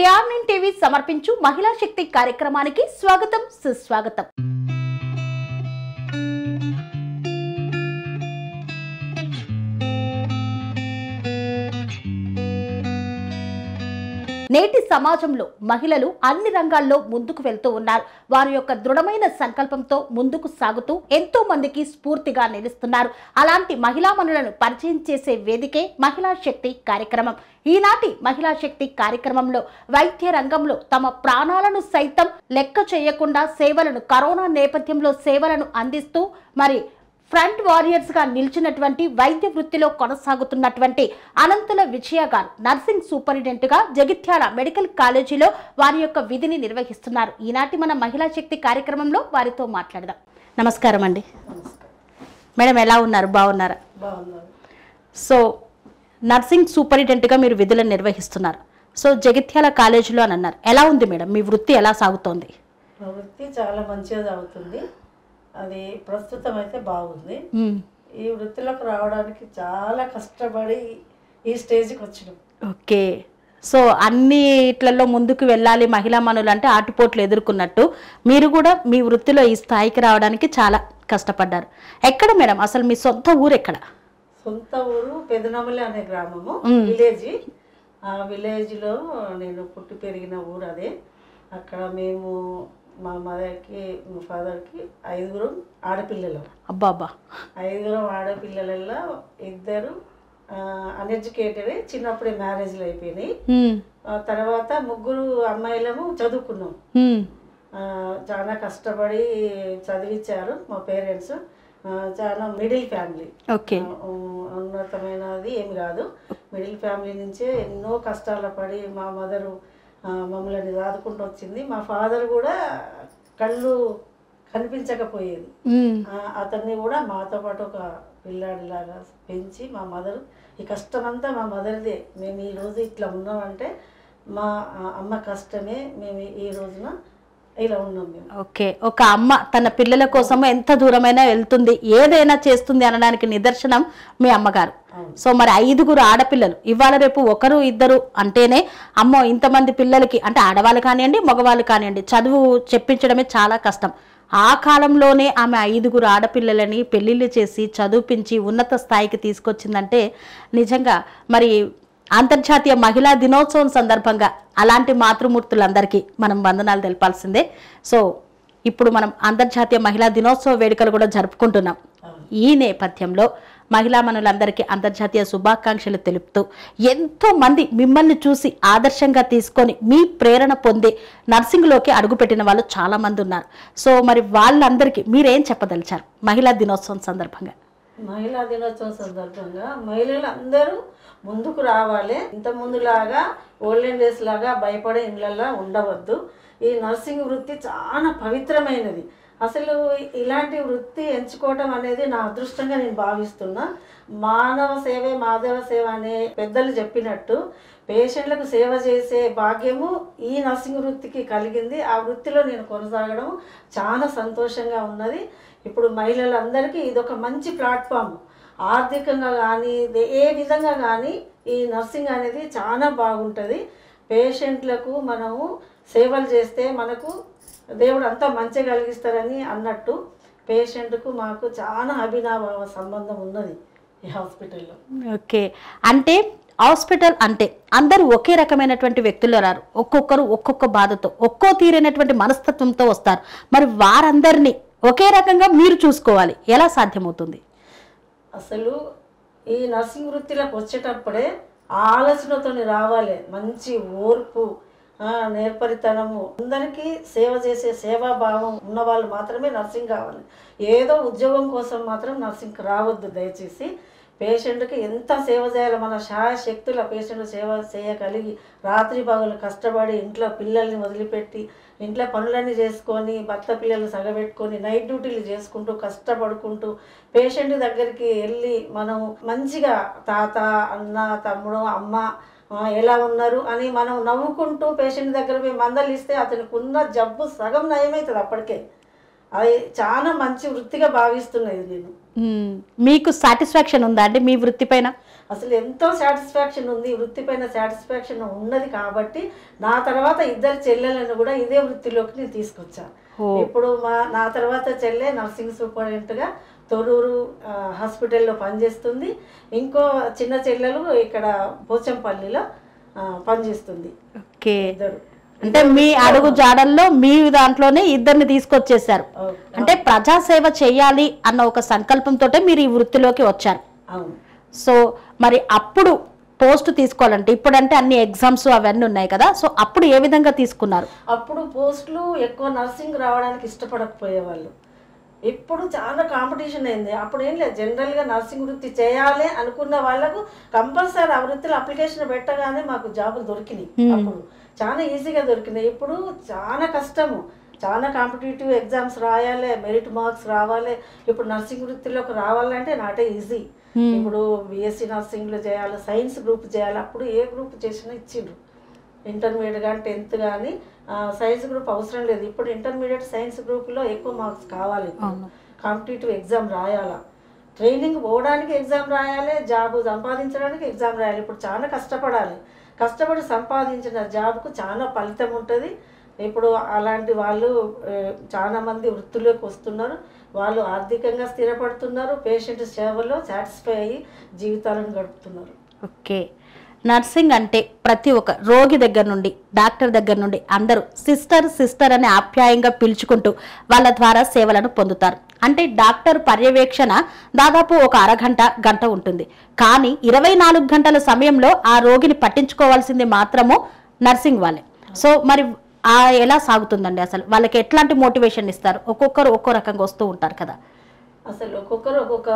టిఆర్9 TV సమర్పించు మహిళా శక్తి కార్యక్రమానికి స్వాగతం సుస్వాగతం. నేటి సమాజంలో మహిళలు అన్ని రంగాల్లో ముందుకు వెళ్తూ ఉన్నారు. వారి యొక్క దృఢమైన సంకల్పంతో ముందుకు సాగుతూ ఎంతో మందికి స్ఫూర్తిగా నిలుస్తున్నారు. అలాంటి మహిళామణులను పరిచయం చేసే వేదికే మహిళా శక్తి కార్యక్రమం. ఈనాటి మహిళా శక్తి కార్యక్రమంలో వైద్య రంగంలో తమ ప్రాణాలను సైతం లెక్క చేయకుండా సేవలను కరోనా నేపథ్యంలో సేవలను అందిస్తూ ఫ్రంట్ వారియర్స్ గా నిలిచినటువంటి వైద్య వృత్తిలో కొనసాగుతున్నటువంటి అనంతుల విజయ గారు నర్సింగ్ సూపరింటెండెంట్ గా జగిత్యాల మెడికల్ కాలేజీలో వారి యొక్క విధిని నిర్వహిస్తున్నారు. ఈనాటి మన మహిళా శక్తి కార్యక్రమంలో వారితో మాట్లాడదాం. నమస్కారం అండి. మేడం, ఎలా ఉన్నారు? బాగున్నారా? సో నర్సింగ్ సూపరింటెండెంట్ గా మీరు విధులను నిర్వహిస్తున్నారు. సో జగిత్యాల కాలేజీలో అని అన్నారు. ఎలా ఉంది మేడం మీ వృత్తి? ఎలా సాగుతోంది? వృత్తి చాలా మంచిగా సాగుతుంది. అది ప్రస్తుతం అయితే బాగుంది. ఈ వృత్తిలోకి రావడానికి చాలా కష్టపడి ఈ స్టేజ్కి వచ్చినాం. ఓకే. సో అన్ని ఇట్లలో ముందుకు వెళ్ళాలి మహిళా మనులు అంటే ఆటుపోట్లు ఎదుర్కొన్నట్టు మీరు కూడా మీ వృత్తిలో ఈ స్థాయికి రావడానికి చాలా కష్టపడ్డారు. ఎక్కడ మేడం అసలు మీ సొంత ఊరు ఎక్కడ? సొంత ఊరు పెదనమలి అనే గ్రామము, విలేజ్. ఆ విలేజ్లో నేను పుట్టి పెరిగిన ఊరు అదే. అక్కడ మేము మా మదర్కి మా ఫాదర్కి 5 ఆడపిల్లలు. అబ్బాబ్బా. 5 ఆడపిల్లలలో 2 అన్ఎడ్యుకేటెడ్, చిన్నప్పుడే మ్యారేజ్లు అయిపోయినాయి. తర్వాత 3 అమ్మాయిలము చదువుకున్నాం. చాలా కష్టపడి చదివించారు మా పేరెంట్స్. చాలా మిడిల్ ఫ్యామిలీ. ఉన్నతమైనది ఏమి కాదు, మిడిల్ ఫ్యామిలీ నుంచే ఎన్నో కష్టాలు పడి మా మదరు మమ్మల్ని ఆదుకుంటూ వచ్చింది. మా ఫాదర్ కూడా కళ్ళు కనిపించకపోయేది. అతన్ని కూడా మాతో పాటు ఒక పిల్లాడిలాగా పెంచి మా మదరు, ఈ కష్టమంతా మా మదర్దే. మేము ఈరోజు ఇట్లా ఉన్నామంటే మా అమ్మ కష్టమే. మేము ఈ రోజున ఇలా ఉన్నాం మేము. ఓకే. ఒక అమ్మ తన పిల్లల కోసం ఎంత దూరమైనా వెళ్తుంది, ఏదైనా చేస్తుంది అనడానికి నిదర్శనం మీ అమ్మగారు. సో మరి 5 ఆడపిల్లలు, ఇవాళ రేపు 1 2 అంటేనే అమ్మో ఇంతమంది పిల్లలకి, అంటే ఆడవాళ్ళు కానివ్వండి మగవాళ్ళు కానివ్వండి, చదువు చెప్పించడమే చాలా కష్టం. ఆ కాలంలోనే ఆమె 5 ఆడపిల్లలని పెళ్లిళ్ళు చేసి చదివించి ఉన్నత స్థాయికి తీసుకొచ్చిందంటే నిజంగా మరి అంతర్జాతీయ మహిళా దినోత్సవం సందర్భంగా అలాంటి మాతృమూర్తులందరికీ మనం వందనాలు తెలపాల్సిందే. సో ఇప్పుడు మనం అంతర్జాతీయ మహిళా దినోత్సవ వేడుకలు కూడా జరుపుకుంటున్నాం. ఈ నేపథ్యంలో మహిళా మనులందరికీ అంతర్జాతీయ శుభాకాంక్షలు తెలుపుతూ ఎంతో మంది మిమ్మల్ని చూసి ఆదర్శంగా తీసుకొని మీ ప్రేరణ పొంది నర్సింగ్లోకి అడుగుపెట్టిన వాళ్ళు చాలా మంది ఉన్నారు. సో మరి వాళ్ళందరికీ మీరేం చెప్పదలిచారు మహిళా దినోత్సవం సందర్భంగా? మహిళా దినోత్సవం సందర్భంగా మహిళలు అందరూ ముందుకు రావాలి. ఇంత ముందులాగా ఓల్డెన్ డేస్ లాగా భయపడే ఇళ్ళల్లో ఉండవద్దు. ఈ నర్సింగ్ వృత్తి చాలా పవిత్రమైనది. అసలు ఇలాంటి వృత్తి ఎంచుకోవటం అనేది నా అదృష్టంగా నేను భావిస్తున్నా. మానవ సేవే మాధవ సేవ అనే పెద్దలు చెప్పినట్టు పేషెంట్లకు సేవ చేసే భాగ్యము ఈ నర్సింగ్ వృత్తికి కలిగింది. ఆ వృత్తిలో నేను కొనసాగడం చాలా సంతోషంగా ఉన్నది. ఇప్పుడు మహిళలందరికీ ఇదొక మంచి ప్లాట్ఫామ్. ఆర్థికంగా కానీ ఏ విధంగా కానీ ఈ నర్సింగ్ అనేది చాలా బాగుంటుంది. పేషెంట్లకు మనము సేవలు చేస్తే మనకు దేవుడు అంతా మంచి కలిగిస్తారని అన్నట్టు పేషెంట్కు మాకు చాలా అభినవ సంబంధం ఉన్నది ఈ హాస్పిటల్లో. ఓకే. అంటే హాస్పిటల్ అంటే అందరూ ఒకే రకమైనటువంటి వ్యక్తులు రారు. ఒక్కొక్కరు ఒక్కొక్క బాధతో ఒక్కో తీరైనటువంటి మనస్తత్వంతో వస్తారు. మరి వారందరినీ ఒకే రకంగా మీరు చూసుకోవాలి, ఎలా సాధ్యమవుతుంది? అసలు ఈ నర్సింగ్ వృత్తిలోకి వచ్చేటప్పుడే ఆలోచనతో రావాలి. మంచి ఓర్పు, నేర్పరితనము, అందరికీ సేవ చేసే సేవాభావం ఉన్న వాళ్ళు మాత్రమే నర్సింగ్ కావాలి. ఏదో ఉద్యోగం కోసం మాత్రం నర్సింగ్కి రావద్దు దయచేసి. పేషెంట్కి ఎంత సేవ చేయాలో మన శాయశక్తుల పేషెంట్ సేవ చేయగలిగి రాత్రి పగలు కష్టపడి ఇంట్లో పిల్లల్ని వదిలిపెట్టి ఇంట్లో పనులన్నీ చేసుకొని భర్త పిల్లలు సగబెట్టుకొని నైట్ డ్యూటీలు చేసుకుంటూ కష్టపడుకుంటూ పేషెంట్ దగ్గరికి వెళ్ళి మనం మంచిగా తాత, అన్న, తమ్ముడు, అమ్మ ఎలా ఉన్నారు అని మనం నవ్వుకుంటూ పేషెంట్ దగ్గర పోయి మందలిస్తే అతనికి ఉన్న జబ్బు సగం నయమవుతుంది. అప్పటికే అది చాలా మంచి వృత్తిగా భావిస్తున్నది నేను. మీకు సాటిస్ఫాక్షన్ ఉందా అండి మీ వృత్తి పైన? అసలు ఎంతో సాటిస్ఫాక్షన్ ఉంది, వృత్తి పైన సాటిస్ఫాక్షన్ ఉన్నది కాబట్టి నా తర్వాత 2 చెల్లెలను కూడా ఇదే వృత్తిలోకి నేను తీసుకొచ్చాను. ఇప్పుడు నా తర్వాత చెల్లె నర్సింగ్ సూపరింటెండెంట్గా తొర్రూరు హాస్పిటల్లో పనిచేస్తుంది. ఇంకో చిన్న చెల్లెలు ఇక్కడ పోచంపల్లిలో పనిచేస్తుంది. ఓకే, అంటే మీ అడుగు జాడల్లో మీ దాంట్లోనే 2ని తీసుకొచ్చేసారు. అంటే ప్రజాసేవ చేయాలి అన్న ఒక సంకల్పంతో మీరు ఈ వృత్తిలోకి వచ్చారు. అవును. సో మరి అప్పుడు పోస్ట్ తీసుకోవాలంటే ఇప్పుడంటే అన్ని ఎగ్జామ్స్ అవన్నీ ఉన్నాయి కదా, సో అప్పుడు ఏ విధంగా తీసుకున్నారు? అప్పుడు పోస్టులు ఎక్కువ నర్సింగ్ రావడానికి ఇష్టపడకపోయేవాళ్ళు. ఇప్పుడు చాలా కాంపిటీషన్ అయింది. అప్పుడు ఏం లేదు, జనరల్గా నర్సింగ్ వృత్తి చేయాలి అనుకున్న వాళ్ళకు కంపల్సరీ ఆ వృత్తిలో అప్లికేషన్ పెట్టగానే మాకు జాబులు దొరికినాయి. అప్పుడు చాలా ఈజీగా దొరికినాయి. ఇప్పుడు చాలా కష్టము, చాలా కాంపిటేటివ్ ఎగ్జామ్స్ రాయాలి, మెరిట్ మార్క్స్ రావాలి. ఇప్పుడు నర్సింగ్ వృత్తిలోకి రావాలంటే నాటే ఈజీ. ఇప్పుడు బిఎస్సి నర్సింగ్లో చేయాలి, సైన్స్ గ్రూప్ చేయాలి. అప్పుడు ఏ గ్రూప్ చేసినా ఇచ్చిండ్రు, ఇంటర్మీడియట్ కానీ 10th కానీ సైన్స్ గ్రూప్ అవసరం లేదు. ఇప్పుడు ఇంటర్మీడియట్ సైన్స్ గ్రూప్లో ఎక్కువ మార్క్స్ కావాలి. కాంపిటేటివ్ ఎగ్జామ్ రాయాలా, ట్రైనింగ్ పోవడానికి ఎగ్జామ్ రాయాలి, జాబ్ సంపాదించడానికి ఎగ్జామ్ రాయాలి. ఇప్పుడు చాలా కష్టపడాలి. కష్టపడి సంపాదించిన జాబ్కు చాలా ఫలితం ఉంటుంది. ఇప్పుడు అలాంటి వాళ్ళు చాలామంది వృత్తిలోకి వస్తున్నారు. వాళ్ళు ఆర్థికంగా స్థిరపడుతున్నారు, పేషెంట్ సేవలో సాటిస్ఫై అయ్యి జీవితాలను గడుపుతున్నారు. ఓకే, నర్సింగ్ అంటే ప్రతి ఒక్క రోగి దగ్గర నుండి డాక్టర్ దగ్గర నుండి అందరూ సిస్టర్ సిస్టర్ అని ఆప్యాయంగా పిలుచుకుంటూ వాళ్ళ ద్వారా సేవలను పొందుతారు. అంటే డాక్టర్ పర్యవేక్షణ దాదాపు ఒక అరగంట గంట ఉంటుంది, కానీ 24 గంటల సమయంలో ఆ రోగిని పట్టించుకోవాల్సింది మాత్రము నర్సింగ్ వాళ్ళే. సో మరి ఎలా సాగుతుందండి అసలు? వాళ్ళకి ఎట్లాంటి మోటివేషన్ ఇస్తారు? ఒక్కొక్కరు ఒక్కో రకంగా వస్తూ ఉంటారు కదా. అసలు ఒక్కొక్కరు ఒక్కొక్క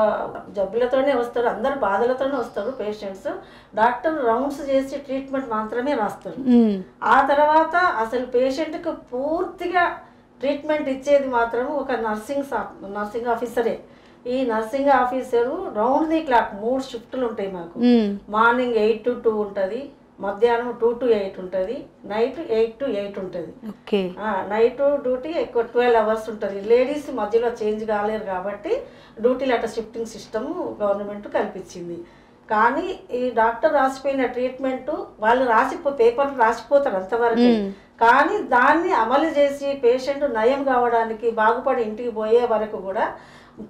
జబ్బులతోనే వస్తారు, అందరు బాధలతోనే వస్తారు పేషెంట్స్. డాక్టర్ రౌండ్స్ చేసి ట్రీట్మెంట్ మాత్రమే రాస్తారు. ఆ తర్వాత అసలు పేషెంట్కి పూర్తిగా ట్రీట్మెంట్ ఇచ్చేది మాత్రం ఒక నర్సింగ్ ఆఫీసరే. ఈ nursing officer round the clock 3 షిఫ్ట్లు ఉంటాయి మాకు. మార్నింగ్ 8 to 2 ఉంటుంది, మధ్యాహ్నం 2 to 8 ఉంటుంది, నైట్ 8 to 8 ఉంటుంది. నైట్ డ్యూటీ ఎక్కువ 12 hours ఉంటుంది. లేడీస్ మధ్యలో చేంజ్ కాలేరు కాబట్టి డ్యూటీలు అట్లా షిఫ్టింగ్ సిస్టమ్ గవర్నమెంట్ కల్పించింది. కానీ ఈ డాక్టర్ రాసిపోయిన ట్రీట్మెంట్ వాళ్ళు పేపర్లు రాసిపోతారు అంతవరకు. కానీ దాన్ని అమలు చేసి పేషెంట్ నయం కావడానికి బాగుపడి ఇంటికి పోయే వరకు కూడా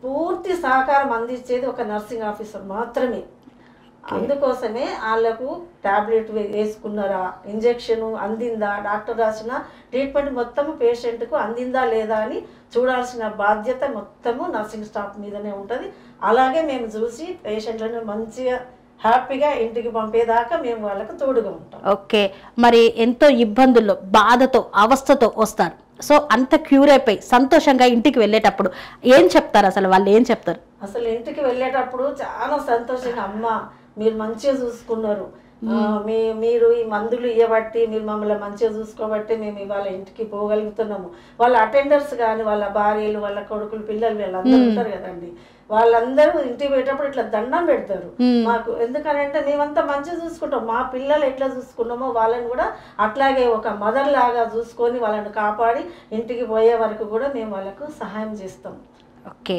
పూర్తి సహకారం అందించేది ఒక నర్సింగ్ ఆఫీసర్ మాత్రమే. అందుకోసమే వాళ్ళకు టాబ్లెట్ వేసుకున్నారా, ఇంజెక్షన్ అందిందా, డాక్టర్ రాసిన ట్రీట్మెంట్ మొత్తము పేషెంట్కు అందిందా లేదా అని చూడాల్సిన బాధ్యత మొత్తము నర్సింగ్ స్టాఫ్ మీదనే ఉంటుంది. అలాగే మేము చూసి పేషెంట్లను మంచిగా హ్యాపీగా ఇంటికి పంపేదాకా మేము వాళ్ళకు తోడుగా ఉంటాం. ఓకే, మరి ఎంతో ఇబ్బందుల్లో బాధతో అవస్థతో వస్తారు. సో అంత క్యూర్ అయిపోయి సంతోషంగా ఇంటికి వెళ్ళేటప్పుడు ఏం చెప్తారు? అసలు వాళ్ళు ఏం చెప్తారు? అసలు ఇంటికి వెళ్ళేటప్పుడు చాలా సంతోషంగా, అమ్మ మీరు మంచిగా చూసుకున్నారు, మీరు ఈ మందులు ఇవ్వబట్టి మీరు మమ్మల్ని మంచిగా చూసుకోబట్టి మేము ఇవాళ ఇంటికి పోగలుగుతున్నాము. వాళ్ళ అటెండర్స్ కానీ వాళ్ళ భార్యలు, వాళ్ళ కొడుకులు, పిల్లలు వీళ్ళందరూ ఉంటారు కదండి, వాళ్ళందరూ ఇంటికి పోయేటప్పుడు ఇట్లా దండం పెడతారు మాకు. ఎందుకనంటే మేమంతా మంచిగా చూసుకుంటాం, మా పిల్లలు ఎట్లా చూసుకున్నామో వాళ్ళని కూడా అట్లాగే ఒక మదర్ లాగా చూసుకొని వాళ్ళని కాపాడి ఇంటికి పోయే వరకు కూడా మేము వాళ్ళకు సహాయం చేస్తాం. ఓకే,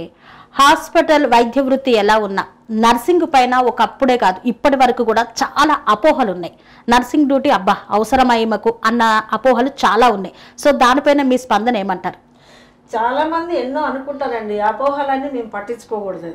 హాస్పిటల్ వైద్య వృత్తి ఎలా ఉన్నా నర్సింగ్ పైన ఒకప్పుడే కాదు ఇప్పటి వరకు కూడా చాలా అపోహలు ఉన్నాయి. నర్సింగ్ డ్యూటీ అబ్బా అవసరమా ఈమెకు అన్న అపోహలు చాలా ఉన్నాయి. సో దానిపైన మీ స్పందన ఏమంటారు? చాలా మంది ఎన్నో అనుకుంటారండి, అపోహలన్నీ మేము పట్టించుకోకూడదు.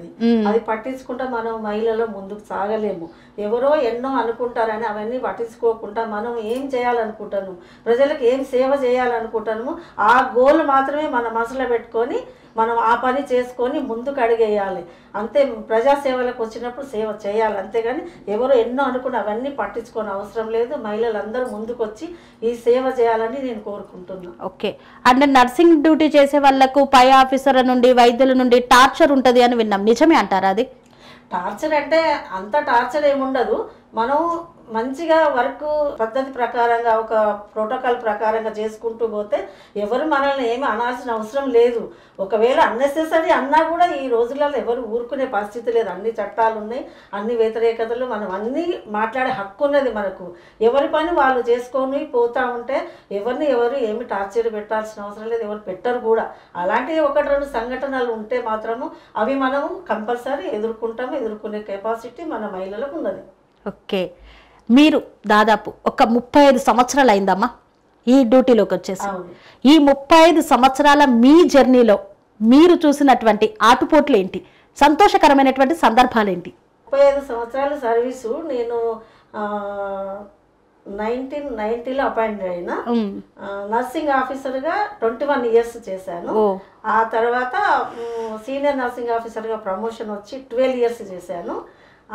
అది పట్టించుకుంటే మనం మహిళలో ముందుకు సాగలేము. ఎవరో ఎన్నో అనుకుంటారని అవన్నీ పట్టించుకోకుండా మనం ఏం చేయాలనుకుంటాను, ప్రజలకు ఏం సేవ చేయాలనుకుంటాము, ఆ గోల్ మాత్రమే మన మనసులో పెట్టుకొని మనం ఆ పని చేసుకొని ముందుకు అడిగేయాలి. అంతే, ప్రజాసేవలకు వచ్చినప్పుడు సేవ చేయాలి, అంతేగాని ఎవరో ఎన్నో అనుకుని అవన్నీ పట్టించుకోని అవసరం లేదు. మహిళలందరూ ముందుకు వచ్చి ఈ సేవ చేయాలని నేను కోరుకుంటున్నాను. ఓకే, అంటే నర్సింగ్ డ్యూటీ చేసే వాళ్ళకు పై ఆఫీసర్ల నుండి వైద్యుల నుండి టార్చర్ ఉంటుంది అని విన్నాం, నిజమే అంటారా? అది టార్చర్ అంటే అంత టార్చర్ ఏముండదు. మనం మంచిగా వర్క్ పద్ధతి ప్రకారంగా ఒక ప్రోటోకాల్ ప్రకారంగా చేసుకుంటూ పోతే ఎవరు మనల్ని ఏమి అనాల్సిన అవసరం లేదు. ఒకవేళ అన్నెసెసరీ అన్నా కూడా ఈ రోజులలో ఎవరు ఊరుకునే పరిస్థితి లేదు. అన్ని చట్టాలు ఉన్నాయి, అన్ని వ్యతిరేకతలు, మనం అన్నీ మాట్లాడే హక్కు ఉన్నది మనకు. ఎవరి పని వాళ్ళు చేసుకొని పోతూ ఉంటే ఎవరిని ఎవరు ఏమి టార్చర్ పెట్టాల్సిన అవసరం లేదు, ఎవరు పెట్టరు కూడా. అలాంటి ఒకటి రెండు సంఘటనలు ఉంటే మాత్రము అవి మనము కంపల్సరీ ఎదుర్కొంటాము. ఎదుర్కొనే కెపాసిటీ మన మహిళలకు ఉన్నది. ఓకే, మీరు దాదాపు ఒక 35 సంవత్సరాలు అయిందమ్మా ఈ డ్యూటీలోకి వచ్చేసి. ఈ 35 సంవత్సరాల మీ జర్నీలో మీరు చూసినటువంటి ఆటుపోట్లు ఏంటి, సంతోషకరమైనటువంటి సందర్భాలు ఏంటి? 35 సంవత్సరాల సర్వీసు నేను 1990లో అపాయింట్ అయినా. నర్సింగ్ ఆఫీసర్గా 21 ఇయర్స్ చేశాను. ఆ తర్వాత సీనియర్ నర్సింగ్ ఆఫీసర్గా ప్రమోషన్ వచ్చి 12 ఇయర్స్ చేశాను.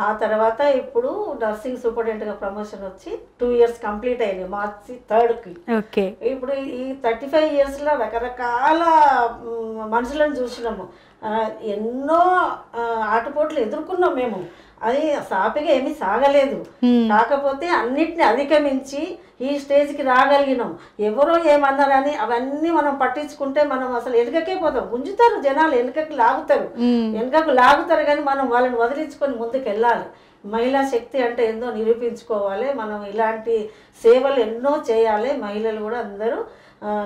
ఆ తర్వాత ఇప్పుడు నర్సింగ్ సూపరింటెండెంట్గా ప్రమోషన్ వచ్చి 2 ఇయర్స్ కంప్లీట్ అయింది మార్చి 3కి. ఓకే, ఇప్పుడు ఈ 35 ఇయర్స్లో రకరకాల మనుషులను చూసినాము, ఎన్నో ఆటుపోట్లు ఎదుర్కొన్నాం మేము. అది సాపిగా ఏమీ సాగలేదు. కాకపోతే అన్నిటిని అధిగమించి ఈ స్టేజ్కి రాగలిగినాం. ఎవరో ఏమన్నారని అవన్నీ మనం పట్టించుకుంటే మనం అసలు వెనుకకే పోతాం. గుంజుతారు జనాలు, వెనుకకు లాగుతారు కానీ మనం వాళ్ళని వదిలించుకొని ముందుకు వెళ్ళాలి. మహిళా శక్తి అంటే ఏందో నిరూపించుకోవాలి. మనం ఇలాంటి సేవలు ఎన్నో చేయాలి. మహిళలు కూడా అందరూ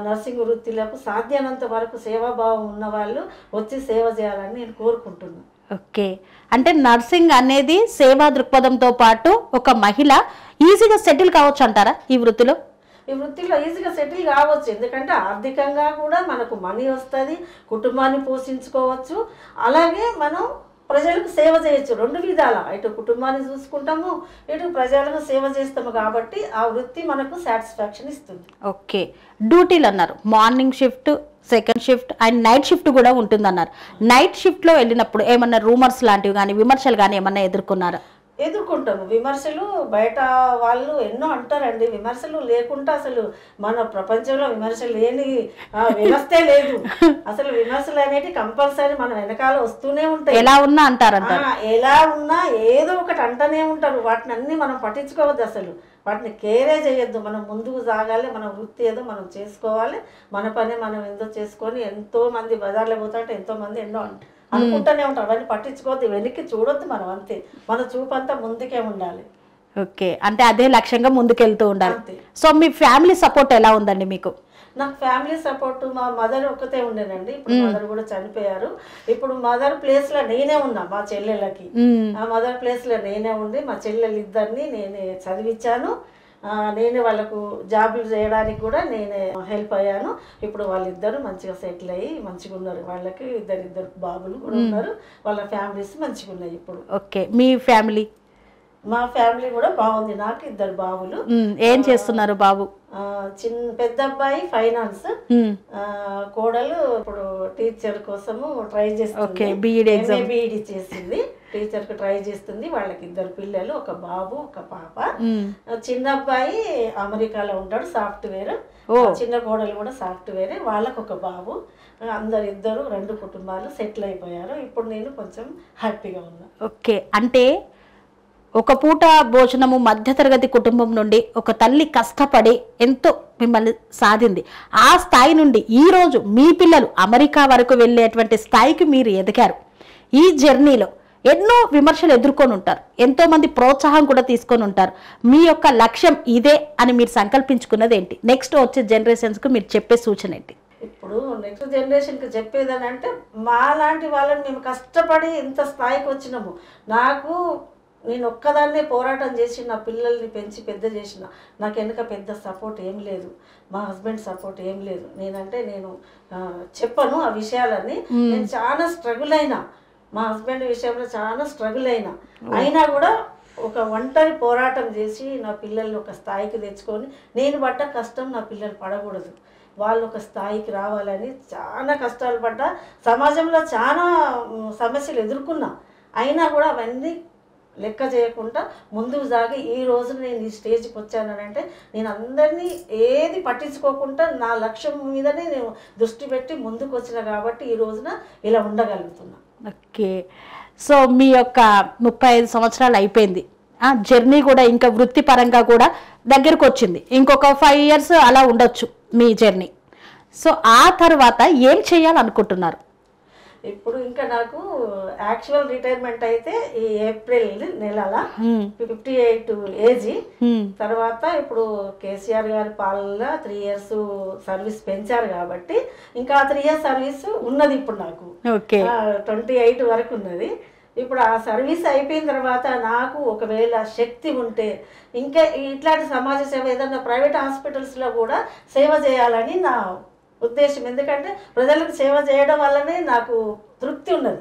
నర్సింగ్ వృత్తిలకు సాధ్యమైనంత వరకు సేవాభావం ఉన్న వాళ్ళు వచ్చి సేవ చేయాలని నేను కోరుకుంటున్నాను. ఓకే, అంటే నర్సింగ్ అనేది సేవా దృక్పథంతో పాటు ఒక మహిళ ఈజీగా సెటిల్ కావచ్చు అంటారా ఈ వృత్తిలో? ఈ వృత్తిలో ఈజీగా సెటిల్ కావచ్చు. ఎందుకంటే ఆర్థికంగా కూడా మనకు మనీ వస్తుంది, కుటుంబాన్ని పోషించుకోవచ్చు, అలాగే మనం ప్రజలకు సేవ చేయొచ్చు. 2 విధాల, ఇటు కుటుంబాన్ని చూసుకుంటాము, ఇటు ప్రజలకు సేవ చేస్తాము. కాబట్టి ఆ వృత్తి మనకు సాటిస్ఫాక్షన్ ఇస్తుంది. ఓకే, డ్యూటీలు అన్నారు, morning shift, second shift and night shift కూడా ఉంటుందన్నారు. నైట్ షిఫ్ట్లో వెళ్ళినప్పుడు ఏమన్నా రూమర్స్ లాంటివి కానీ విమర్శలు కానీ ఏమన్నా ఎదుర్కొన్నారా? ఎదుర్కొంటాము. విమర్శలు బయట వాళ్ళు ఎన్నో అంటారండి. విమర్శలు లేకుండా అసలు మన ప్రపంచంలో విమర్శ లేని వ్యవస్థే లేదు. అసలు విమర్శలు అనేవి కంపల్సరీ మన వెనకాల వస్తూనే ఉంటాయి. ఎలా ఉన్నా అంటారంట, ఎలా ఉన్నా ఏదో ఒకటి అంటనే ఉంటారు. వాటిని అన్ని మనం పట్టించుకోవద్దు, అసలు వాటిని కేరే చేయొద్దు. మనం ముందుకు సాగాలి, మన వృత్తి ఏదో మనం చేసుకోవాలి, మన పని మనం ఎంతో చేసుకొని. ఎంతో మంది బజార్లో పోతుంటే ఎంతో మంది ఎన్నో అనుకుంటూనే ఉంటారు. అవన్నీ పట్టించుకోవద్దు, వెనక్కి చూడొద్దు. మనం అంతే, మన చూపు అంతా ముందుకే ఉండాలి. ఓకే, అంటే అదే లక్ష్యంగా ముందుకెళ్తూ ఉండాలి. సో మీ ఫ్యామిలీ సపోర్ట్ ఎలా ఉందండి మీకు? నాకు ఫ్యామిలీ సపోర్ట్ మా మదర్ ఒక్కతే ఉండేనండి. ఇప్పుడు మదర్ కూడా చనిపోయారు. ఇప్పుడు మదర్ ప్లేస్ లో నేనే ఉన్నా మా చెల్లెళ్ళకి. ఆ మదర్ ప్లేస్ లో నేనే ఉండి మా చెల్లెలు ఇద్దరిని నేనే చదివించాను. నేనే వాళ్ళకు జాబులు చేయడానికి కూడా నేనే హెల్ప్ అయ్యాను. ఇప్పుడు వాళ్ళిద్దరు మంచిగా సెటిల్ అయ్యి మంచిగా ఉన్నారు. వాళ్ళకి ఇద్దరు బాబులు కూడా ఉన్నారు. వాళ్ళ ఫ్యామిలీస్ మంచిగా ఉన్నాయి ఇప్పుడు. ఓకే, మీ ఫ్యామిలీ? మా ఫ్యామిలీ కూడా బాగుంది. నాకు 2 బాబులు. ఏం చేస్తున్నారు బాబు? పెద్ద అబ్బాయి ఫైనాన్స్, కోడలు ఇప్పుడు టీచర్ కోసము ట్రై చేస్తుంది. బీఈడి చేసింది, టీచర్ కు ట్రై చేస్తుంది. వాళ్ళకి 2 పిల్లలు, ఒక బాబు ఒక పాప. చిన్న అబ్బాయి అమెరికాలో ఉంటాడు, సాఫ్ట్వేర్. చిన్న కోడలు కూడా సాఫ్ట్వేరే. వాళ్ళకు ఒక బాబు. ఇద్దరు 2 కుటుంబాలు సెటిల్ అయిపోయారు. ఇప్పుడు నేను కొంచెం హ్యాపీగా ఉన్నా. ఓకే, అంటే ఒక పూట భోజనము మధ్యతరగతి కుటుంబం నుండి ఒక తల్లి కష్టపడి ఎంతో మిమ్మల్ని సాధింది. ఆ స్థాయి నుండి ఈరోజు మీ పిల్లలు అమెరికా వరకు వెళ్ళేటువంటి స్థాయికి మీరు ఎదిగారు. ఈ జర్నీలో ఎన్నో విమర్శలు ఎదుర్కొని ఉంటారు, ఎంతోమంది ప్రోత్సాహం కూడా తీసుకొని ఉంటారు. మీ యొక్క లక్ష్యం ఇదే అని మీరు సంకల్పించుకున్నది ఏంటి? నెక్స్ట్ వచ్చే జనరేషన్స్కు మీరు చెప్పే సూచన ఏంటి? ఇప్పుడు నెక్స్ట్ జనరేషన్కి చెప్పేదని అంటే, మా లాంటి వాళ్ళని మేము కష్టపడి ఇంత స్థాయికి వచ్చినాము. నేను ఒక్కదాన్నే పోరాటం చేసి నా పిల్లల్ని పెంచి పెద్ద చేసిన. నాకు వెనుక పెద్ద సపోర్ట్ ఏం లేదు, మా హస్బెండ్ సపోర్ట్ ఏం లేదు. నేను చెప్పను ఆ విషయాలన్నీ. నేను చాలా స్ట్రగుల్ అయినా, మా హస్బెండ్ విషయంలో చాలా స్ట్రగుల్ అయినా కూడా ఒక ఒంటరి పోరాటం చేసి నా పిల్లల్ని ఒక స్థాయికి తెచ్చుకొని, నేను పడ్డ కష్టం నా పిల్లలు పడకూడదు, వాళ్ళు ఒక స్థాయికి రావాలని చాలా కష్టాలు పడ్డా. సమాజంలో చాలా సమస్యలు ఎదుర్కొన్నా. అయినా కూడా అవన్నీ లెక్క చేయకుండా ముందుకు సాగి ఈ రోజున నేను ఈ స్టేజ్కి వచ్చానంటే, నేను అందరినీ ఏది పట్టించుకోకుండా నా లక్ష్యం మీదనే నేను దృష్టి పెట్టి ముందుకు వచ్చిన కాబట్టి ఈ రోజున ఇలా ఉండగలుగుతున్నా. ఓకే, సో మీ యొక్క 35 సంవత్సరాలు అయిపోయింది. జర్నీ కూడా ఇంకా వృత్తిపరంగా కూడా దగ్గరకు వచ్చింది. ఇంకొక 5 years అలా ఉండొచ్చు మీ జర్నీ. సో ఆ తర్వాత ఏం చేయాలనుకుంటున్నారు? ఇప్పుడు ఇంకా నాకు యాక్చువల్ రిటైర్మెంట్ అయితే ఈ ఏప్రిల్ నెలల 58 ఏజ్. తర్వాత ఇప్పుడు కేసీఆర్ గారి పాలన 3 years సర్వీస్ పెంచారు కాబట్టి ఇంకా 3 years సర్వీస్ ఉన్నది ఇప్పుడు నాకు. 28 వరకు ఉన్నది. ఇప్పుడు ఆ సర్వీస్ అయిపోయిన తర్వాత నాకు ఒకవేళ శక్తి ఉంటే ఇంకా ఇట్లాంటి సమాజ సేవ ఏదైనా ప్రైవేట్ హాస్పిటల్స్లో కూడా సేవ చేయాలని నా ఉద్దేశం. ఎందుకంటే ప్రజలకు సేవ చేయడం వల్లనే నాకు తృప్తి ఉన్నది.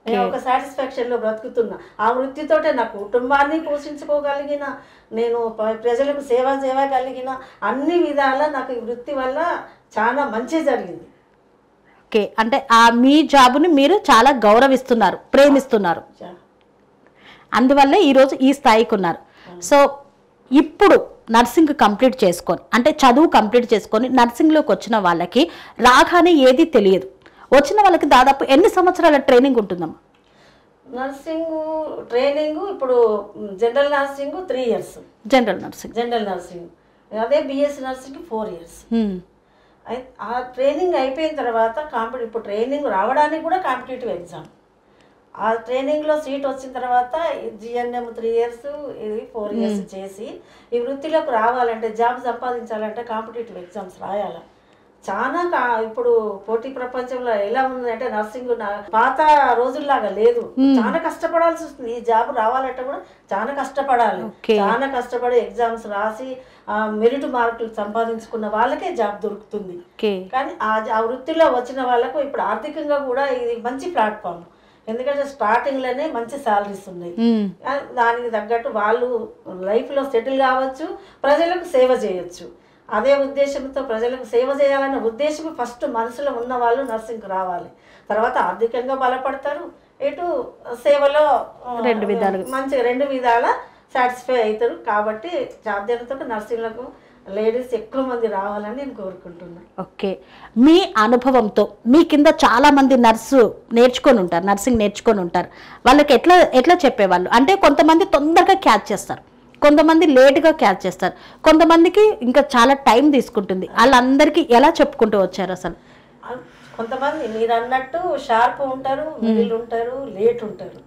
నేను ఒక సాటిస్ఫాక్షన్లో బ్రతుకుతున్నా. ఆ వృత్తితోటే నా కుటుంబాన్ని పోషించుకోగలిగిన, నేను ప్రజలకు సేవ చేయగలిగిన, అన్ని విధాల నాకు ఈ వృత్తి వల్ల చాలా మంచి జరిగింది. ఓకే, అంటే మీ జాబుని మీరు చాలా గౌరవిస్తున్నారు, ప్రేమిస్తున్నారు, అందువల్ల ఈరోజు ఈ స్థాయికి ఉన్నారు. సో ఇప్పుడు నర్సింగ్ కంప్లీట్ చేసుకొని, అంటే చదువు కంప్లీట్ చేసుకొని నర్సింగ్లోకి వచ్చిన వాళ్ళకి రాగానే ఏది తెలియదు, వచ్చిన వాళ్ళకి దాదాపు ఎన్ని సంవత్సరాల ట్రైనింగ్ ఉంటుందమ్మా? నర్సింగ్ ట్రైనింగ్ ఇప్పుడు general nursing 3 years. General nursing అదే బిఎస్సి నర్సింగ్ 4 years. ఆ ట్రైనింగ్ అయిపోయిన తర్వాత ఇప్పుడు ట్రైనింగ్ రావడానికి కూడా కాంపిటేటివ్ ఎగ్జామ్. ఆ ట్రైనింగ్లో సీట్ వచ్చిన తర్వాత జిఎన్ఎం 3 years, ఇది 4 years చేసి ఈ వృత్తిలోకి రావాలంటే, జాబ్ సంపాదించాలంటే కాంపిటేటివ్ ఎగ్జామ్స్ రాయాలి. చాలా ఇప్పుడు పోటీ ప్రపంచంలో ఎలా ఉందంటే నర్సింగ్ పాత రోజుల్లాగా లేదు. చాలా కష్టపడాల్సి వస్తుంది. ఈ జాబ్ రావాలంటే కూడా చాలా కష్టపడాలి. చాలా కష్టపడి ఎగ్జామ్స్ రాసి మెరిట్ మార్కులు సంపాదించుకున్న వాళ్ళకే జాబ్ దొరుకుతుంది. కానీ ఆ వృత్తిలో వచ్చిన వాళ్ళకు ఇప్పుడు ఆర్థికంగా కూడా ఇది మంచి ప్లాట్ఫామ్. ఎందుకంటే స్టార్టింగ్లోనే మంచి శాలరీస్ ఉన్నాయి. దానికి తగ్గట్టు వాళ్ళు లైఫ్లో సెటిల్ కావచ్చు, ప్రజలకు సేవ చేయొచ్చు. అదే ఉద్దేశంతో ప్రజలకు సేవ చేయాలన్న ఉద్దేశం ఫస్ట్ మనసులో ఉన్న వాళ్ళు నర్సింగ్కి రావాలి. తర్వాత ఆర్థికంగా బలపడతారు, ఇటు సేవలో మంచిగా 2 విధాల సాటిస్ఫై అవుతారు. కాబట్టి సాధ్యతతో నర్సింగ్లకు లేడీస్ ఎక్కువ మంది రావాలని నేను కోరుకుంటున్నాను. ఓకే, మీ అనుభవంతో మీ కింద చాలా మంది నర్సింగ్ నేర్చుకొని ఉంటారు. వాళ్ళకి ఎట్లా చెప్పేవాళ్ళు అంటే, కొంతమంది తొందరగా క్యాచ్ చేస్తారు, కొంతమంది లేట్గా క్యాచ్ చేస్తారు, కొంతమందికి ఇంకా చాలా టైం తీసుకుంటుంది. వాళ్ళందరికీ ఎలా చెప్పుకుంటూ వచ్చారు అసలు? కొంతమంది మీరు అన్నట్టు షార్ప్ ఉంటారు, మిడిల్ ఉంటారు, లేట్ ఉంటారు.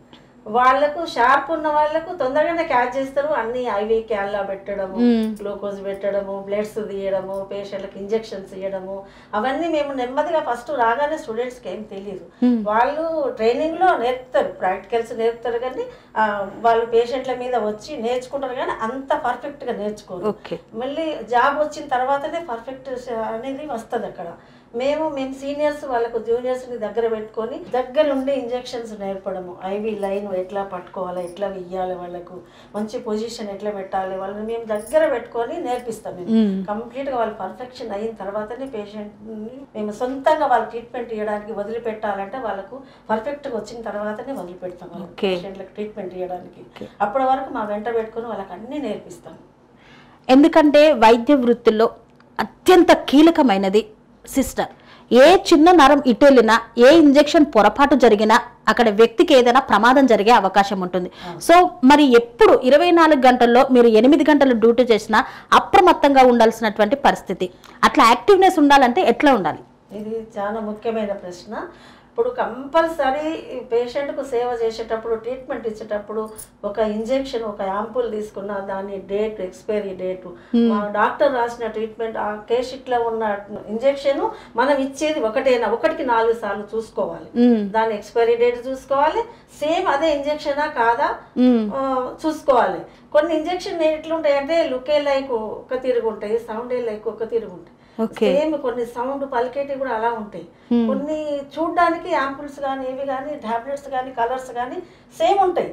వాళ్ళకు షార్ప్ ఉన్న వాళ్ళకు తొందరగానే క్యాచ్ చేస్తారు. అన్ని ఐవీ క్యాన్లా పెట్టడము, గ్లూకోజ్ పెట్టడము, బ్లడ్స్ తీయడము, పేషెంట్లకు ఇంజెక్షన్స్ ఇవ్వడము, అవన్నీ మేము నెమ్మదిగా ఫస్ట్ రాగానే స్టూడెంట్స్కి ఏం తెలియదు. వాళ్ళు ట్రైనింగ్లో నేర్పుతారు, ప్రాక్టికల్స్ నేర్పుతారు, కానీ వాళ్ళు పేషెంట్ల మీద వచ్చి నేర్చుకుంటారు, కానీ అంత పర్ఫెక్ట్గా నేర్చుకోరు. మళ్ళీ జాబ్ వచ్చిన తర్వాతనే పర్ఫెక్ట్ అనేది వస్తుంది. అక్కడ మేము సీనియర్స్ వాళ్ళకు జూనియర్స్ని దగ్గర పెట్టుకొని దగ్గరుండి ఇంజెక్షన్స్ నేర్పడము, ఐవీ లైన్ ఎట్లా పట్టుకోవాలి, ఎట్లా వెయ్యాలి, వాళ్ళకు మంచి పొజిషన్ ఎట్లా పెట్టాలి, వాళ్ళని మేము దగ్గర పెట్టుకొని నేర్పిస్తాం. మేము కంప్లీట్గా వాళ్ళు పర్ఫెక్షన్ అయిన తర్వాతనే పేషెంట్ని మేము సొంతంగా వాళ్ళు ట్రీట్మెంట్ ఇవ్వడానికి వదిలిపెట్టాలంటే వాళ్ళకు పర్ఫెక్ట్గా వచ్చిన తర్వాతనే వదిలిపెడతాం పేషెంట్లకు ట్రీట్మెంట్ ఇవ్వడానికి. అప్పటి వరకు మా వెంట పెట్టుకొని వాళ్ళకి అన్నీ నేర్పిస్తాం. ఎందుకంటే వైద్య వృత్తిలో అత్యంత కీలకమైనది సిస్టర్. ఏ చిన్న నరం ఇటెళ్ళినా, ఏ ఇంజెక్షన్ పొరపాటు జరిగినా అక్కడ వ్యక్తికి ఏదైనా ప్రమాదం జరిగే అవకాశం ఉంటుంది. సో మరి ఎప్పుడు 24 గంటల్లో మీరు 8 గంటలు డ్యూటీ చేసినా అప్రమత్తంగా ఉండాల్సినటువంటి పరిస్థితి. అట్లా యాక్టివ్నెస్ ఉండాలంటే ఎట్లా ఉండాలి? ఇది చాలా ముఖ్యమైన ప్రశ్న. ఇప్పుడు కంపల్సరీ పేషెంట్కు సేవ చేసేటప్పుడు, ట్రీట్మెంట్ ఇచ్చేటప్పుడు ఒక ఇంజెక్షన్, ఒక యాంపుల్ తీసుకున్న దాని డేట్, ఎక్స్పైరీ డేటు, మా డాక్టర్ రాసిన ట్రీట్మెంట్, ఆ కేస్ షీట్లో ఉన్న ఇంజెక్షన్ మనం ఇచ్చేది ఒకటికి 4 సార్లు చూసుకోవాలి. దాని ఎక్స్పైరీ డేట్ చూసుకోవాలి, సేమ్ అదే ఇంజెక్షనా కాదా చూసుకోవాలి. కొన్ని ఇంజెక్షన్ ఎట్లుంటాయి అంటే లుకే లైక్ ఒక తిరుగు ఉంటాయి, సౌండ్ లైక్ ఒక తిరుగు ఉంటాయి. సేమ్ కొన్ని సౌండ్ పలికేటివి కూడా అలా ఉంటాయి. కొన్ని చూడడానికి యాంపుల్స్ కానీ, ఏవి కానీ, టాబ్లెట్స్ కానీ, కలర్స్ కానీ సేమ్ ఉంటాయి.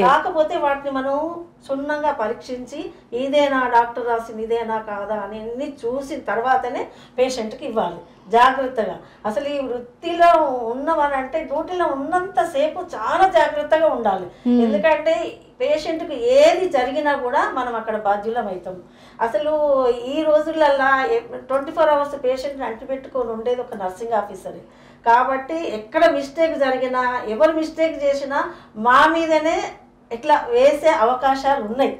కాకపోతే వాటిని మనం క్షుణ్ణంగా పరీక్షించి ఇదేనా డాక్టర్ రాసింది, ఇదేనా కాదా అని అన్ని చూసిన తర్వాతనే పేషెంట్కి ఇవ్వాలి జాగ్రత్తగా. అసలు ఈ వృత్తిలో ఉన్నవారంటే డ్యూటీలో ఉన్నంతసేపు చాలా జాగ్రత్తగా ఉండాలి. ఎందుకంటే పేషెంట్కి ఏది జరిగినా కూడా మనం అక్కడ బాధ్యులం అవుతాం. అసలు ఈ రోజులల్లా 24 hours పేషెంట్ని అంటిపెట్టుకొని ఉండేది ఒక నర్సింగ్ ఆఫీసరే. కాబట్టి ఎక్కడ మిస్టేక్ జరిగినా, ఎవరు మిస్టేక్ చేసినా మా మీదనే ఇట్లా వేసే అవకాశాలు ఉన్నాయి.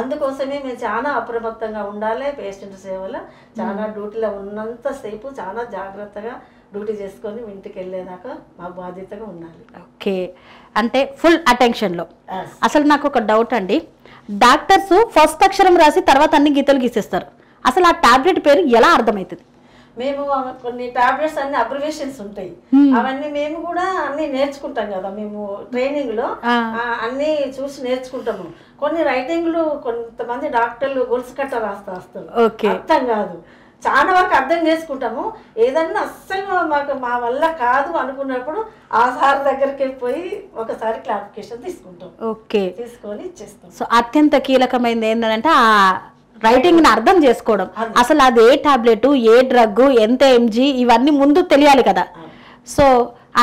అందుకోసమే మేము చాలా అప్రమత్తంగా ఉండాలి. పేషెంట్ సేవలో చాలా డ్యూటీలో ఉన్నంతసేపు చాలా జాగ్రత్తగా డ్యూటీ చేసుకొని ఇంటికి వెళ్ళేదాకా మా బాధ్యతగా ఉండాలి. ఓకే, అంటే ఫుల్ అటెన్షన్లో. అసలు నాకు ఒక డౌట్ అండి, డాక్టర్స్ ఫస్ట్ అక్షరం రాసి తర్వాత అన్ని గీతలు గీసేస్తారు, అసలు ఆ టాబ్లెట్ పేరు ఎలా అర్థమవుతుంది? మేము కొన్ని టాబ్లెట్స్ అన్ని అబ్రివేషన్స్ ఉంటాయి, అవన్నీ మేము కూడా అన్ని నేర్చుకుంటాం కదా. మేము ట్రైనింగ్ లో అన్ని చూసి నేర్చుకుంటాము. కొన్ని రైటింగ్లు కొంతమంది డాక్టర్లు గొలుసు కట్ట రాస్తారు, అర్థం కాదు. చాలా వరకు అర్థం చేసుకుంటాము. ఏదన్నా అస్సలు మాకు మా వల్ల కాదు అనుకున్నప్పుడు ఆ సార్ దగ్గరికి పోయి ఒకసారి క్లారిఫికేషన్ తీసుకుంటాం. ఓకే, తీసుకొని ఇచ్చేస్తాం. సో అత్యంత కీలకమైనది ఏంటంటే ఆ రైటింగ్ ని అర్థం చేసుకోవడం. అసలు అది ఏ టాబ్లెట్, ఏ డ్రగ్, ఎంత ఎంజీ, ఇవన్నీ ముందు తెలియాలి కదా. సో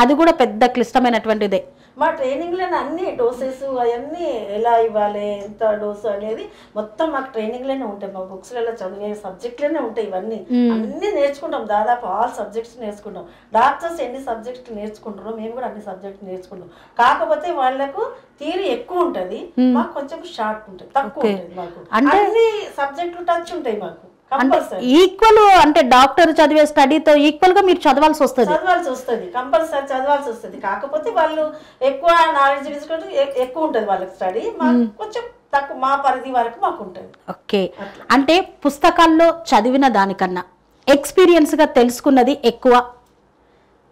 అది కూడా పెద్ద క్లిష్టమైనటువంటిదే. మా ట్రైనింగ్లో అన్ని డోసెస్ అవన్నీ ఎలా ఇవ్వాలి, ఎంత డోసు అనేది మొత్తం మాకు ట్రైనింగ్లోనే ఉంటాయి. మా బుక్స్లలో చదివే సబ్జెక్ట్లోనే ఉంటాయి. ఇవన్నీ అన్ని నేర్చుకుంటాం. దాదాపు ఆల్ సబ్జెక్ట్స్ నేర్చుకుంటాం. డాక్టర్స్ ఎన్ని సబ్జెక్ట్స్ నేర్చుకుంటారో మేము కూడా అన్ని సబ్జెక్ట్స్ నేర్చుకుంటాం. కాకపోతే వాళ్ళకు థియరీ ఎక్కువ ఉంటుంది, మాకు కొంచెం షార్ట్ ఉంటుంది, తక్కువ ఉంటుంది. మాకు అన్ని సబ్జెక్టులు టచ్ ఉంటాయి మాకు. ఈక్వల్ అంటే డాక్టర్ చదివే స్టడీతో ఈక్వల్ గా మీరు చదవాల్సి వస్తుంది కంపల్సరీ చదవాల్సి వస్తుంది. కాకపోతే వాళ్ళు ఎక్కువ నాలెడ్జ్ తీసుకుంటే ఎక్కువ ఉంటుంది వాళ్ళకి స్టడీ, కొంచెం తక్కువ మా పరిధి వరకు మాకు ఉంటుంది. ఓకే, అంటే పుస్తకాల్లో చదివిన దానికన్నా ఎక్స్పీరియన్స్ గా తెలుసుకున్నది ఎక్కువ.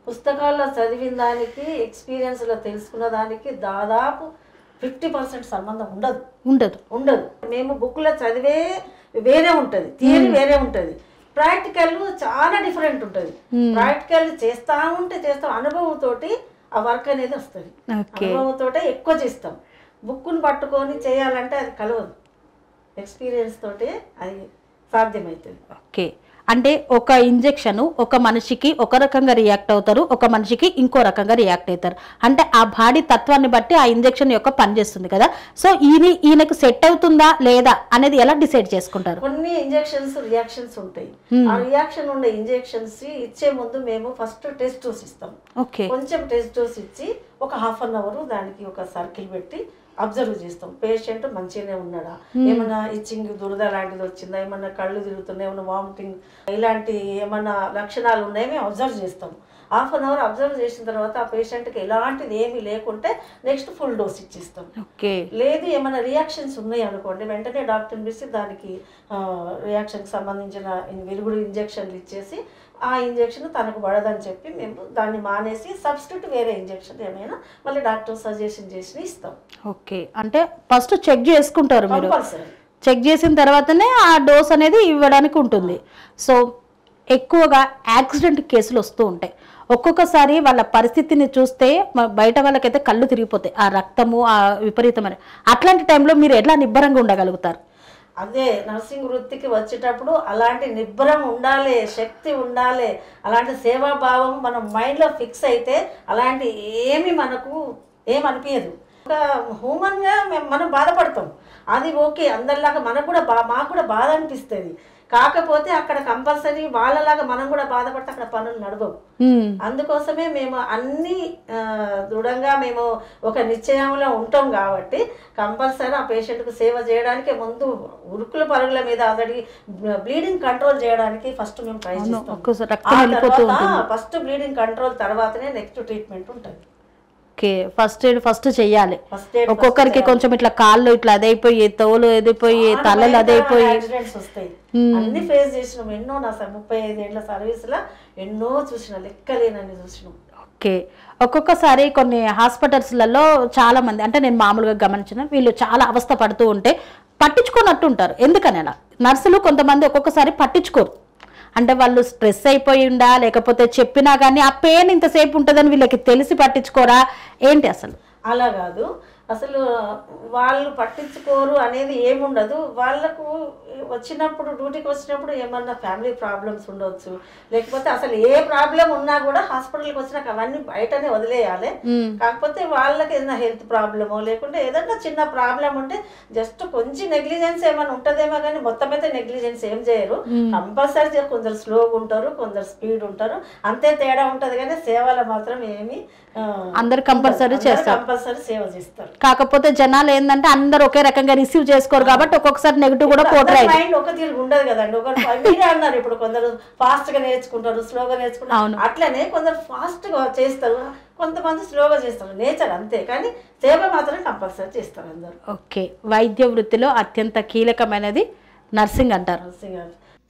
పుస్తకాల్లో చదివిన దానికి ఎక్స్పీరియన్స్ లో తెలుసుకున్న దానికి దాదాపు 50% సంబంధం ఉండదు. మేము బుక్లో చదివే వేరే ఉంటుంది, థియరీ వేరే ఉంటుంది, ప్రాక్టికల్ చాలా డిఫరెంట్ ఉంటుంది. ప్రాక్టికల్ చేస్తా అనుభవంతో ఆ వర్క్ అనేది వస్తుంది. అనుభవంతో ఎక్కువ చేస్తాం. బుక్ను పట్టుకొని చేయాలంటే అది కలవదు, ఎక్స్పీరియన్స్ తోటి అది సాధ్యమవుతుంది. ఓకే, అంటే ఒక ఇంజెక్షన్ ఒక మనిషికి ఒక రకంగా రియాక్ట్ అవుతారు, ఒక మనిషికి ఇంకో రకంగా రియాక్ట్ అవుతారు. అంటే ఆ బాడీ తత్వాన్ని బట్టి ఆ ఇంజెక్షన్ యొక్క పని చేస్తుంది కదా. సో ఈయనకు సెట్ అవుతుందా లేదా అనేది ఎలా డిసైడ్ చేసుకుంటారు? కొన్ని ఇంజెక్షన్స్ రియాక్షన్స్ ఉంటాయి. ఆ రియాక్షన్ ఉండే ఇంజెక్షన్స్ ఇచ్చే ముందు మేము ఫస్ట్ టెస్ట్ డోస్ ఇస్తాం. కొంచెం టెస్ట్ డోస్ ఇచ్చి ఒక 1/2 అవర్ దానికి ఒక సర్కిల్ పెట్టి అబ్జర్వ్ చేస్తాం. పేషెంట్ మంచిగానే ఉన్నాడా, ఏమన్నా ఇచ్చింగ్ దురద లాంటిది వచ్చిందా, ఏమన్నా కళ్ళు తిరుగుతున్నాయి, ఏమన్నా వామిటింగ్ ఇలాంటి ఏమన్నా లక్షణాలు ఉన్నాయో మేము అబ్జర్వ్ చేస్తాం. 1/2 అవర్ అబ్జర్వ్ చేసిన తర్వాత ఆ పేషెంట్కి ఎలాంటిది ఏమీ లేకుంటే నెక్స్ట్ ఫుల్ డోస్ ఇచ్చిస్తాం. లేదు ఏమైనా రియాక్షన్స్ ఉన్నాయి అనుకోండి, వెంటనే డాక్టర్ని పిలిచి దానికి రియాక్షన్కి సంబంధించిన విరుగుడు ఇంజెక్షన్లు ఇచ్చేసి ఆ ఇంజెక్షన్ తనకు పడదని చెప్పి మేము దాన్ని మానేసి సబ్స్టిట్యూట్ వేరే ఇంజెక్షన్ ఏమైనా మళ్ళీ డాక్టర్ సజెషన్ చేసి ఇస్తాం. ఓకే, అంటే ఫస్ట్ చెక్ చేసుకుంటారు మీరు, చెక్ చేసిన తర్వాతనే ఆ డోస్ అనేది ఇవ్వడానికి ఉంటుంది. సో ఎక్కువగా యాక్సిడెంట్ కేసులు వస్తూ ఉంటాయి. ఒక్కొక్కసారి వాళ్ళ పరిస్థితిని చూస్తే బయట వాళ్ళకైతే కళ్ళు తిరిగిపోతాయి, ఆ రక్తము ఆ విపరీతమైన. అట్లాంటి టైంలో మీరు ఎట్లా నిబ్బరంగా ఉండగలుగుతారు? అదే నర్సింగ్ వృత్తికి వచ్చేటప్పుడు అలాంటి నిబ్బరం ఉండాలి, శక్తి ఉండాలి, అలాంటి సేవాభావం మనం మైండ్లో ఫిక్స్ అయితే అలాంటి ఏమి మనకు ఏమనిపించదు. ఒక హ్యూమన్గా మనం బాధపడతాం, అది ఓకే. అందరిలాగా మనకు కూడా మాకు కూడా బాధ అనిపిస్తుంది. కాకపోతే అక్కడ కంపల్సరీ వాళ్ళలాగా మనం కూడా బాధపడితే అక్కడ పనులు నడవవు. అందుకోసమే మేము అన్ని దృఢంగా మేము ఒక నిశ్చయంలో ఉంటాం కాబట్టి కంపల్సరీ ఆ పేషెంట్కు సేవ చేయడానికి ముందు ఉరుకుల పరుగుల మీద ఆల్రెడీ బ్లీడింగ్ కంట్రోల్ చేయడానికి ఫస్ట్ మేము ట్రై చేస్తాం. ఫస్ట్ బ్లీడింగ్ కంట్రోల్ తర్వాతనే నెక్స్ట్ ట్రీట్మెంట్ ఉంటుంది. ఓకే, ఫస్ట్ ఎయిడ్ ఫస్ట్ చెయ్యాలి. ఒక్కొక్కరికి కొంచెం ఇట్లా కాళ్ళు ఇట్లా అదైపోయి, తోలు ఎదిపోయి, తలలు అదైపోయి యాక్సిడెంట్స్ వస్తాయి. అన్ని ఫేస్ చేసినాం. ఎన్నో నా 35 ఏళ్ళ సర్వీస్లో ఎన్నో చూసినా, లెక్కలేనని చూసినాం. ఓకే, ఒక్కొక్కసారి కొన్ని హాస్పిటల్స్లలో చాలా మంది, అంటే నేను మామూలుగా గమనించిన, వీళ్ళు చాలా అవస్థ పడుతూ ఉంటే పట్టించుకోనట్టు ఉంటారు. ఎందుకని అలా? నర్సులు కొంతమంది ఒక్కొక్కసారి పట్టించుకోరు. అంటే వాళ్ళు స్ట్రెస్ అయిపోయి ఉండా, లేకపోతే చెప్పినా కానీ ఆ పెయిన్ ఇంతసేపు ఉంటుందని వీళ్ళకి తెలిసి పట్టించుకోరా ఏంటి అసలు? అలా కాదు, అసలు వాళ్ళు పట్టించుకోరు అనేది ఏముండదు. వాళ్ళకు వచ్చినప్పుడు డ్యూటీకి వచ్చినప్పుడు ఏమన్నా ఫ్యామిలీ ప్రాబ్లమ్స్ ఉండవచ్చు, లేకపోతే అసలు ఏ ప్రాబ్లం ఉన్నా కూడా హాస్పిటల్కి వచ్చినాక అవన్నీ బయటనే వదిలేయాలి. కాకపోతే వాళ్ళకి ఏదైనా హెల్త్ ప్రాబ్లమో లేకుంటే ఏదన్నా చిన్న ప్రాబ్లం ఉంటే జస్ట్ కొంచెం నెగ్లిజెన్స్ ఏమైనా ఉంటుందేమో కానీ మొత్తం అయితే నెగ్లిజెన్స్ ఏం చేయరు. కంపల్సరీ కొందరు స్లోగా ఉంటారు, కొందరు స్పీడ్ ఉంటారు, అంతే తేడా ఉంటుంది. కానీ సేవలు మాత్రం ఏమి అందరు కంపల్సరీ చేస్తారు, కంపల్సరీ సేవ చేస్తారు. కాకపోతే జనాలు ఏంటంటే అందరు ఒకే రకంగా రిసీవ్ చేసుకోరు కాబట్టి ఒక్కొక్కసారి నెగిటివ్ కూడా పోట్రాయి. మైండ్ ఒక తీరు ఉండదు కదండి. ఒకరు మీరే అన్నారు ఇప్పుడు కొందరు ఫాస్ట్ గా నేర్చుకుంటారు, స్లోగా నేర్చుకుంటారు. అట్లనే కొందరు ఫాస్ట్ గా చేస్తారు, కొంతమంది స్లోగా చేస్తారు. నేచర్ అంతే, కానీ సేవ మాత్రం కంపల్సరీ చేస్తారు అందరు. ఓకే, వైద్య వృత్తిలో అత్యంత కీలకమైనది నర్సింగ్ అంటారు. నర్సింగ్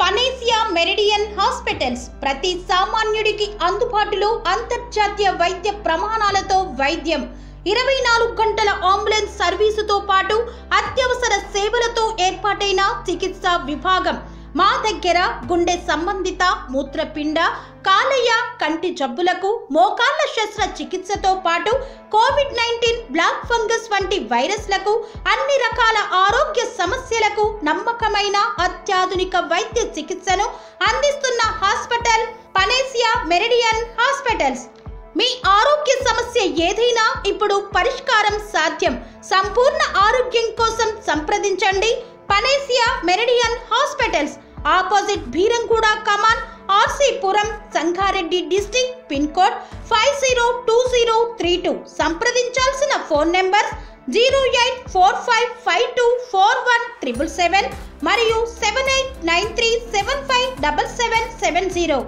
పనేసియా మెరిడియన్ హాస్పిటల్స్ ప్రతి సామాన్యుడికి అందుబాటులో అంతర్జాతీయ వైద్య ప్రమాణాలతో వైద్యం, 24 గంటల అంబులెన్స్ సర్వీసుతో పాటు అత్యవసర సేవలతో ఏర్పాటైన చికిత్సా విభాగం. మా దగ్గర గుండె సంబంధిత, మూత్రపిండ, కాలేయ, కంటి జబ్బులకు, మోకాళ్ల శస్త్ర చికిత్సతో పాటు కోవిడ్-19, బ్లాక్ ఫంగస్ వంటి వైరస్లకు, అన్ని రకాల ఆరోగ్య సమస్యలకు నమ్మకమైన అత్యాధునిక వైద్య చికిత్సను అందిస్తున్న హాస్పిటల్ పనేసియా మెరిడియన్ హాస్పిటల్స్. మీ ఆరోగ్య సమస్య ఏదైనా ఇప్పుడు పరిష్కారం సాధ్యం. సంపూర్ణ ఆరోగ్యం కోసం సంప్రదించండి Panacea Meridian Hospitals, opposite Bheeramguda కమాన్, RC Puram, Sangareddy district, pin code 502032. సంప్రదించాల్సిన ఫోన్ నెంబర్ 0845524177 మరియు 7893757770.